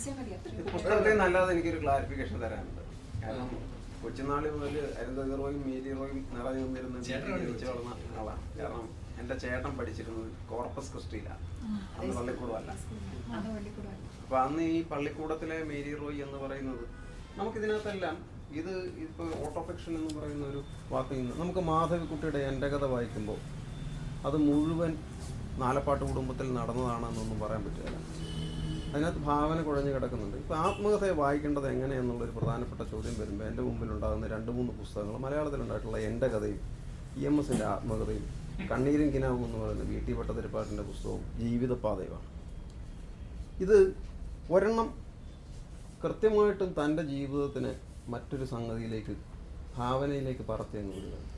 പുസ്തകത്തിൽ നല്ലത് എനിക്കൊരു ക്ലാരിഫിക്കേഷൻ തരാനുണ്ട്. കാരണം കൊച്ചുനാളി മുതൽ അരുന്ധതി റോയും മേരി റോയും നിറഞ്ഞു നിന്നിരുന്ന ജനിച്ചു വളർന്ന ആളാണ്. കാരണം എൻ്റെ ചേട്ടൻ പഠിച്ചിരുന്നത് കോർപ്പസ് ക്രിസ്റ്റിയിലാണ്, അന്ന് പള്ളിക്കൂടമല്ല. അപ്പൊ അന്ന് ഈ പള്ളിക്കൂടത്തിലെ മേരി റോയ് എന്ന് പറയുന്നത് നമുക്കിതിനകത്തെല്ലാം ഇത് ഇപ്പോൾ ഓട്ടോഫിക്ഷൻ എന്ന് പറയുന്ന ഒരു വാക്കിൽ നിന്ന് നമുക്ക് മാധവിക്കുട്ടിയുടെ എൻ്റെ കഥ വായിക്കുമ്പോൾ അത് മുഴുവൻ നാലപ്പാട്ട് കുടുംബത്തിൽ നടന്നതാണെന്നൊന്നും പറയാൻ പറ്റില്ല. അതിനകത്ത് ഭാവന കുഴഞ്ഞു കിടക്കുന്നുണ്ട്. ഇപ്പോൾ ആത്മകഥയെ വായിക്കേണ്ടത് എങ്ങനെയെന്നുള്ളൊരു പ്രധാനപ്പെട്ട ചോദ്യം വരുമ്പോൾ എൻ്റെ മുമ്പിലുണ്ടാകുന്ന 2-3 പുസ്തകങ്ങൾ മലയാളത്തിലുണ്ടായിട്ടുള്ള എൻ്റെ കഥയും EMSൻ്റെ ആത്മകഥയും കണ്ണീരും കിനാവും എന്ന് പറയുന്ന VT ഭട്ടതിരിപ്പാടിൻ്റെ പുസ്തകവും ജീവിതപാതയുമാണ്. ഇത് ഒരെണ്ണം കൃത്യമായിട്ടും തൻ്റെ ജീവിതത്തിനെ മറ്റൊരു സംഗതിയിലേക്ക് ഭാവനയിലേക്ക് പറത്തിയെന്ന് വിടുകയാണ്.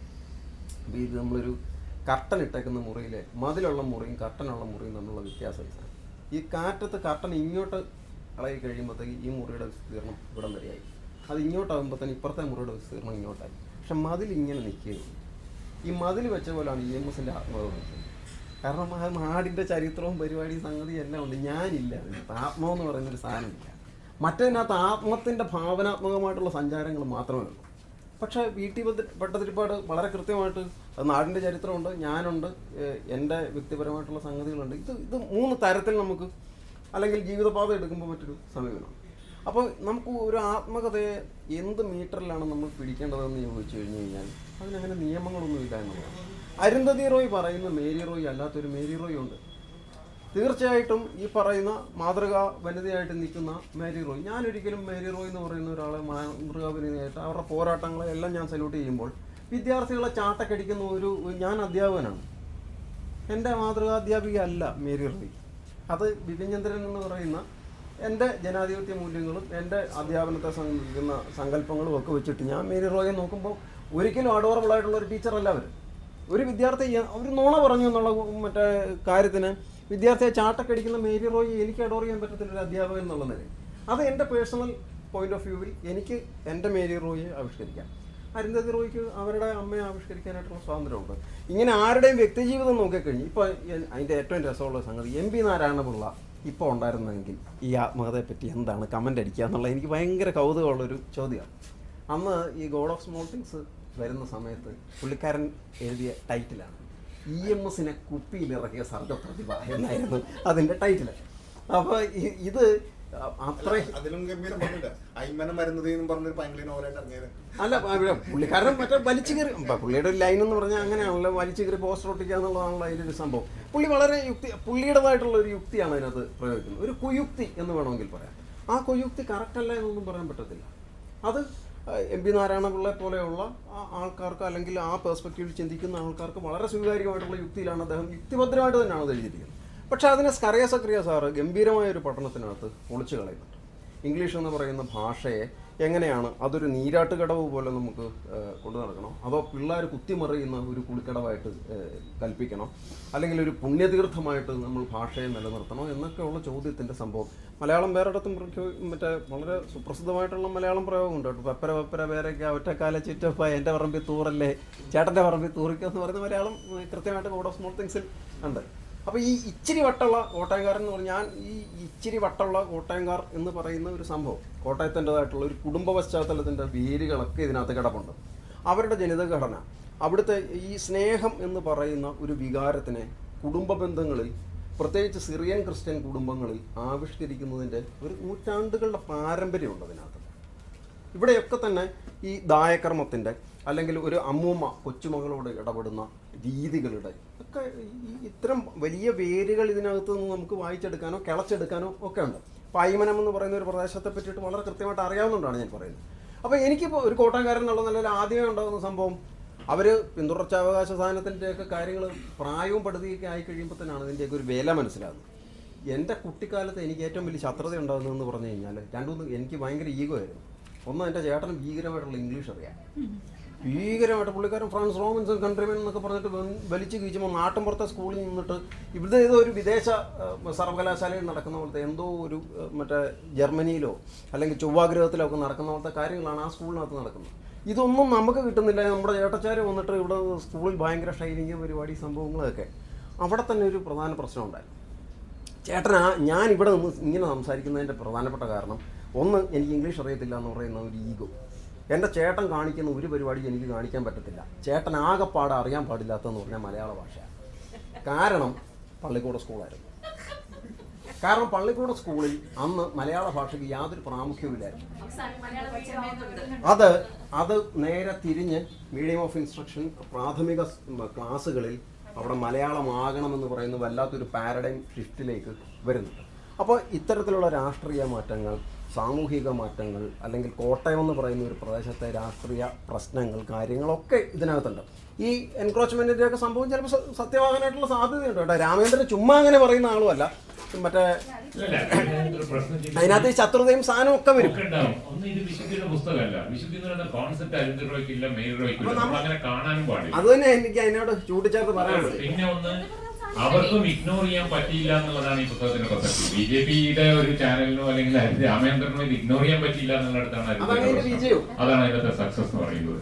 അപ്പോൾ ഇത് നമ്മളൊരു കർട്ടൻ ഇട്ടേക്കുന്ന മുറിയിലെ മതിലുള്ള മുറിയും കർട്ടനുള്ള മുറിയും തമ്മിലുള്ള വ്യത്യാസം. ഈ കാറ്റത്ത് കർട്ടൻ ഇങ്ങോട്ട് ഇളകി കഴിയുമ്പോഴത്തേക്ക് ഈ മുറിയുടെ വിസ്തീർണം ഇവിടം വരെയായി, അത് ഇങ്ങോട്ടാകുമ്പോഴത്തേന് ഇപ്പുറത്തെ മുറിയുടെ വിസ്തീർണം ഇങ്ങോട്ടായി. പക്ഷെ മതിൽ ഇങ്ങനെ നിൽക്കുകയുള്ളൂ. ഈ മതിൽ വെച്ച പോലെയാണ് EMSൻ്റെ ആത്മാവ് നിൽക്കുന്നത്. കാരണം ആ നാടിൻ്റെ ചരിത്രവും പരിപാടിയും സംഗതിയും എല്ലാം ഉണ്ട്. ഞാനില്ല, ആത്മാവ് എന്ന് പറയുന്നൊരു സാധനമില്ല. മറ്റതിനകത്ത് ആത്മത്തിൻ്റെ ഭാവനാത്മകമായിട്ടുള്ള സഞ്ചാരങ്ങൾ മാത്രമേ ഉള്ളൂ. പക്ഷേ VT ഭട്ടതിരിപ്പാട് വളരെ കൃത്യമായിട്ട് അത് നാടിൻ്റെ ചരിത്രമുണ്ട്, ഞാനുണ്ട്, എൻ്റെ വ്യക്തിപരമായിട്ടുള്ള സംഗതികളുണ്ട്. ഇത് 3 തരത്തിൽ നമുക്ക് അല്ലെങ്കിൽ ജീവിതപാത എടുക്കുമ്പോൾ മറ്റൊരു സമീപനം. അപ്പോൾ നമുക്ക് ഒരു ആത്മകഥയെ എന്ത് മീറ്ററിലാണ് നമ്മൾ പിടിക്കേണ്ടതെന്ന് ചോദിച്ചു കഴിഞ്ഞു കഴിഞ്ഞാൽ അതിനങ്ങനെ നിയമങ്ങളൊന്നുമില്ല എന്നുള്ളതാണ്. അരുന്ധതി റോയ് പറയുന്ന മേരി റോയ് അല്ലാത്തൊരു മേരി റോയ് ഉണ്ട്. തീർച്ചയായിട്ടും ഈ പറയുന്ന മാതൃകാ വനിതയായിട്ട് നിൽക്കുന്ന മേരി റോയ്, ഞാനൊരിക്കലും മേരി റോയ് എന്ന് പറയുന്ന ഒരാളെ മാതൃകാ വനിതയായിട്ട് അവരുടെ പോരാട്ടങ്ങളെ എല്ലാം ഞാൻ സല്യൂട്ട് ചെയ്യുമ്പോൾ വിദ്യാർത്ഥികളെ ചാട്ടക്കടിക്കുന്ന ഞാൻ അധ്യാപകനാണ്. എൻ്റെ മാതൃകാ അധ്യാപിക അല്ല മേരി റോയ്. അത് ബിപിൻ ചന്ദ്രൻ എന്ന് പറയുന്ന എൻ്റെ ജനാധിപത്യ മൂല്യങ്ങളും എൻ്റെ അധ്യാപനത്തെ സംബന്ധിക്കുന്ന സങ്കല്പങ്ങളും ഒക്കെ വെച്ചിട്ട് ഞാൻ മേരി റോയെ നോക്കുമ്പോൾ ഒരിക്കലും അഡോറബിളായിട്ടുള്ള ഒരു ടീച്ചറല്ല അവർ. ഒരു വിദ്യാർത്ഥി അവർ നുണ പറഞ്ഞു എന്നുള്ള മറ്റേ കാര്യത്തിന് വിദ്യാർത്ഥിയെ ചാട്ടക്കടിക്കുന്ന മേരി റോയി എനിക്ക് അഡോർ ചെയ്യാൻ പറ്റത്തില്ല ഒരു അധ്യാപകൻ എന്നുള്ള നിലയിൽ. അത് എൻ്റെ പേഴ്സണൽ പോയിന്റ് ഓഫ് വ്യൂവിൽ എനിക്ക് എൻ്റെ മേരി റോയിയെ ആവിഷ്കരിക്കാം. അരുന്ധതി റോയ്ക്ക് അവരുടെ അമ്മയെ ആവിഷ്കരിക്കാനായിട്ടുള്ള സ്വാതന്ത്ര്യമുണ്ട്. ഇങ്ങനെ ആരുടെയും വ്യക്തിജീവിതം നോക്കിക്കഴിഞ്ഞ് ഇപ്പോൾ അതിൻ്റെ ഏറ്റവും രസമുള്ള സംഗതി MP നാരായണപിള്ള ഇപ്പോൾ ഉണ്ടായിരുന്നെങ്കിൽ ഈ ആത്മകഥയെപ്പറ്റി എന്താണ് കമൻ്റ് അടിക്കുക എന്നുള്ളത് എനിക്ക് ഭയങ്കര കൗതുകമുള്ളൊരു ചോദ്യമാണ്. അന്ന് ഈ ഗോഡ് ഓഫ് സ്മോൾ തിങ്സ് വരുന്ന സമയത്ത് പുള്ളിക്കാരൻ എഴുതിയ ടൈറ്റിലാണ് EMSനെ കുപ്പിയിലിറക്കിയ സർഗപ്രതിഭ എന്നായിരുന്നു അതിൻ്റെ ടൈറ്റിൽ. അപ്പോൾ ഇത് അല്ല, പുള്ളിക്കാരൻ മറ്റേ വലിച്ചു കയറി, പുള്ളിയുടെ ഒരു ലൈൻ എന്ന് പറഞ്ഞാൽ അങ്ങനെയാണല്ലോ, വലിച്ചു കയറി പോസ്റ്റർ ഒട്ടിക്കുക എന്നുള്ളതാണല്ലോ അതിൻ്റെ ഒരു സംഭവം. പുള്ളി വളരെ പുള്ളിയുടേതായിട്ടുള്ള ഒരു യുക്തിയാണ് അതിനകത്ത് പ്രയോഗിക്കുന്നത്, ഒരു കുയുക്തി എന്ന് വേണമെങ്കിൽ പറയാം. ആ കുയുക്തി കറക്റ്റല്ല എന്നൊന്നും പറയാൻ പറ്റത്തില്ല. അത് MP നാരായണപിള്ളയെ പോലെയുള്ള ആൾക്കാർക്ക് അല്ലെങ്കിൽ ആ പെർസ്പെക്റ്റീവിൽ ചിന്തിക്കുന്ന ആൾക്കാർക്ക് വളരെ സ്വീകാര്യമായിട്ടുള്ള യുക്തിയിലാണ് അദ്ദേഹം യുക്തിഭദ്രമായിട്ട് തന്നെയാണ് അത് എഴുതിയിരിക്കുന്നത്. പക്ഷേ അതിനെ സ്കറിയ സക്രിയ സാറ് ഗംഭീരമായൊരു പഠനത്തിനകത്ത് പൊളിച്ചു കളയുന്നുണ്ട്. ഇംഗ്ലീഷ് എന്ന് പറയുന്ന ഭാഷയെ എങ്ങനെയാണ് അതൊരു നീരാട്ടുകടവ് പോലെ നമുക്ക് കൊണ്ടു നടക്കണം, അതോ പിള്ളേർ കുത്തിമറിയുന്ന ഒരു കുളിക്കടവായിട്ട് കൽപ്പിക്കണം, അല്ലെങ്കിൽ ഒരു പുണ്യതീർത്ഥമായിട്ട് നമ്മൾ ഭാഷയെ നിലനിർത്തണം എന്നൊക്കെയുള്ള ചോദ്യത്തിൻ്റെ സംഭവം മലയാളം വേറെയിടത്തും മറ്റേ വളരെ സുപ്രസിദ്ധമായിട്ടുള്ള മലയാളം പ്രയോഗമുണ്ട് കേട്ടോ. പെപ്പര പെപ്പര പേരൊക്കെ ഒറ്റക്കാല ചുറ്റപ്പ എൻ്റെ പറമ്പിൽ തൂറല്ലേ ചേട്ടൻ്റെ പറമ്പിൽ തൂറിക്കുക എന്ന് പറയുന്ന മലയാളം കൃത്യമായിട്ട് ഗോഡ് ഓഫ് സ്മോൾ തിങ്സിൽ ഉണ്ട്. അപ്പോൾ ഈ ഇച്ചിരി വട്ടമുള്ള കോട്ടയംകാരൻ എന്ന് പറഞ്ഞാൽ ഈ ഇച്ചിരി വട്ടമുള്ള കോട്ടയംകാർ എന്ന് പറയുന്ന ഒരു സംഭവം കോട്ടയത്തിൻ്റെതായിട്ടുള്ള ഒരു കുടുംബ പശ്ചാത്തലത്തിൻ്റെ വേരുകളൊക്കെ ഇതിനകത്ത് കിടപ്പുണ്ട്. അവരുടെ ജനിതഘടന, അവിടുത്തെ ഈ സ്നേഹം എന്ന് പറയുന്ന ഒരു വികാരത്തിനെ കുടുംബ ബന്ധങ്ങളിൽ പ്രത്യേകിച്ച് സിറിയൻ ക്രിസ്ത്യൻ കുടുംബങ്ങളിൽ ആവിഷ്കരിക്കുന്നതിൻ്റെ ഒരു നൂറ്റാണ്ടുകളുടെ പാരമ്പര്യമുണ്ട് അതിനകത്ത്. ഇവിടെയൊക്കെ തന്നെ ഈ ദായകർമ്മത്തിൻ്റെ അല്ലെങ്കിൽ ഒരു അമ്മൂമ്മ കൊച്ചുമകളോട് ഇടപെടുന്ന രീതികളുടെ ഒക്കെ ഇത്തരം വലിയ വേരുകൾ ഇതിനകത്ത് നിന്ന് നമുക്ക് വായിച്ചെടുക്കാനോ കിളച്ചെടുക്കാനോ ഒക്കെ ഉണ്ട്. പായ്മനം എന്ന് പറയുന്ന ഒരു പ്രദേശത്തെ പറ്റിയിട്ട് വളരെ കൃത്യമായിട്ട് അറിയാവുന്നതുകൊണ്ടാണ് ഞാൻ പറയുന്നത്. അപ്പോൾ എനിക്കിപ്പോൾ ഒരു കോട്ടയംകാരൻ എന്നുള്ള നിലയിൽ ആദ്യമേ ഉണ്ടാകുന്ന സംഭവം അവർ പിന്തുടർച്ചാവകാശ സാധനത്തിൻ്റെയൊക്കെ കാര്യങ്ങൾ പ്രായവും പടുതിയൊക്കെ ആയി കഴിയുമ്പോൾ തന്നെയാണ് ഇതിൻ്റെയൊക്കെ ഒരു വില മനസ്സിലാകുന്നത്. എൻ്റെ കുട്ടിക്കാലത്ത് എനിക്ക് ഏറ്റവും വലിയ ശത്രുത ഉണ്ടാകുന്നതെന്ന് പറഞ്ഞു കഴിഞ്ഞാൽ എനിക്ക് ഭയങ്കര ഈഗോ ആയിരുന്നു. ഒന്ന്, എൻ്റെ ചേട്ടന് ഭീകരമായിട്ടുള്ള ഇംഗ്ലീഷ് അറിയാം, ഭീകരമായിട്ട്. പുള്ളിക്കാരൻ ഫ്രാൻസ് റോബിൻസൺ കൺട്രിമൻ എന്നൊക്കെ പറഞ്ഞിട്ട് വലിച്ചു കീച്ചുമ്പോൾ നാട്ടിൻപുറത്തെ സ്കൂളിൽ നിന്നിട്ട് ഇവിടുത്തെ ഏതോ ഒരു വിദേശ സർവകലാശാലയിൽ നടക്കുന്ന പോലത്തെ എന്തോ ഒരു മറ്റേ ജർമ്മനിയിലോ അല്ലെങ്കിൽ ചൊവ്വാഗ്രഹത്തിലോ ഒക്കെ നടക്കുന്ന പോലത്തെ കാര്യങ്ങളാണ് ആ സ്കൂളിനകത്ത് നടക്കുന്നത്. ഇതൊന്നും നമുക്ക് കിട്ടുന്നില്ല. നമ്മുടെ ചേട്ടച്ചാർ വന്നിട്ട് ഇവിടെ സ്കൂളിൽ ഭയങ്കര ഷൈനിങ് പരിപാടി സംഭവങ്ങളൊക്കെ. അവിടെ തന്നെ ഒരു പ്രധാന പ്രശ്നം ഉണ്ടായി. ചേട്ടനാ ഞാൻ ഇവിടെ നിന്ന് ഇങ്ങനെ സംസാരിക്കുന്നതിൻ്റെ പ്രധാനപ്പെട്ട കാരണം, ഒന്ന്, എനിക്ക് ഇംഗ്ലീഷ് അറിയത്തില്ല എന്ന് പറയുന്ന ഒരു ഈഗോ. എൻ്റെ ചേട്ടൻ കാണിക്കുന്ന ഒരു പരിപാടി എനിക്ക് കാണിക്കാൻ പറ്റത്തില്ല. ചേട്ടൻ ആകെപ്പാടെ അറിയാൻ പാടില്ലാത്തതെന്ന് പറഞ്ഞാൽ മലയാള ഭാഷയാണ്. കാരണം പള്ളിക്കൂട സ്കൂളായിരുന്നു. കാരണം പള്ളിക്കൂട സ്കൂളിൽ അന്ന് മലയാള ഭാഷയ്ക്ക് യാതൊരു പ്രാമുഖ്യവുമില്ലായിരുന്നു. അത് നേരെ തിരിഞ്ഞ് മീഡിയം ഓഫ് ഇൻസ്ട്രക്ഷൻ പ്രാഥമിക ക്ലാസ്സുകളിൽ അവിടെ മലയാളമാകണമെന്ന് പറയുന്ന വല്ലാത്തൊരു പാരഡൈം ഷിഫ്റ്റിലേക്ക് വരുന്നുണ്ട്. അപ്പോൾ ഇത്തരത്തിലുള്ള രാഷ്ട്രീയ മാറ്റങ്ങൾ, സാമൂഹിക മാറ്റങ്ങൾ, അല്ലെങ്കിൽ കോട്ടയം എന്ന് പറയുന്ന ഒരു പ്രദേശത്തെ രാഷ്ട്രീയ പ്രശ്നങ്ങൾ, കാര്യങ്ങളൊക്കെ ഇതിനകത്തുണ്ട്. ഈ എൻക്രോച്ച്മെൻറ്റിൻ്റെയൊക്കെ സംഭവം ചിലപ്പോൾ സത്യമാകാനായിട്ടുള്ള സാധ്യതയുണ്ട് കേട്ടോ. രാമേന്ദ്രൻ ചുമ്മാ അങ്ങനെ പറയുന്ന ആളുമല്ല. മറ്റേ അതിനകത്ത് ഈ ശത്രുതയും സാധനവും ഒക്കെ വരും. അത് തന്നെ എനിക്ക് അതിനോട് ചൂണ്ടിച്ചേർത്ത് പറയാനുള്ളത്. അവർക്കും ഇഗ്നോർ ചെയ്യാൻ പറ്റിയില്ല എന്നുള്ളതാണ് ഈ പുസ്തകത്തിന്റെ പ്രസക്തി. ബിജെപിയുടെ ഒരു ചാനലിനോ അല്ലെങ്കിൽ രാമേന്ദ്രനോ ഇത് ഇഗ്നോർ ചെയ്യാൻ പറ്റിയില്ല എന്നുള്ളിടത്താണ് അതാണ് അതിന്റെ സക്സസ് എന്ന് പറയുന്നത്.